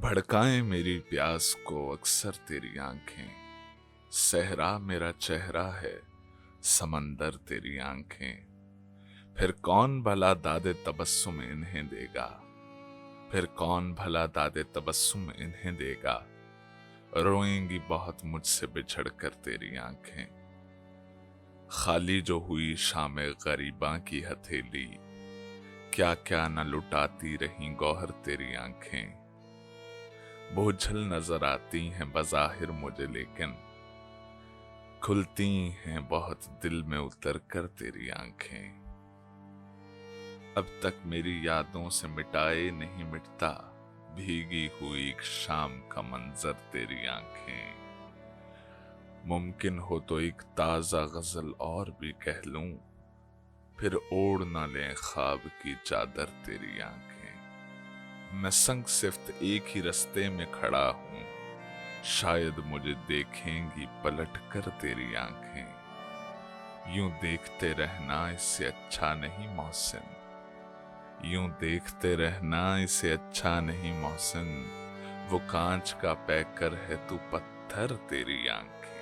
भड़काएं मेरी प्यास को अक्सर तेरी आंखें। सहरा मेरा चेहरा है, समंदर तेरी आंखें। फिर कौन भला दादे तबस्सुम इन्हें देगा, फिर कौन भला दादे तबस्सुम इन्हें देगा। रोएंगी बहुत मुझसे बिछड़ कर तेरी आंखें। खाली जो हुई शामे गरीबां की हथेली, क्या क्या न लुटाती रही गौहर तेरी आंखें। बोझल नजर आती हैं बज़ाहिर मुझे, लेकिन खुलती हैं बहुत दिल में उतर कर तेरी आंखें। अब तक मेरी यादों से मिटाए नहीं मिटता, भीगी हुई एक शाम का मंजर तेरी आंखें। मुमकिन हो तो एक ताजा गजल और भी कह लूं, फिर ओढ़ न लें ख्वाब की चादर तेरी आंखें। मैं संग सिफ्त एक ही रास्ते में खड़ा हूं, शायद मुझे देखेंगी पलट कर तेरी आंखें। यूं देखते रहना इससे अच्छा नहीं मोहसिन, यूं देखते रहना इसे अच्छा नहीं मोहसिन। वो कांच का पैकर है तू पत्थर तेरी आंखें।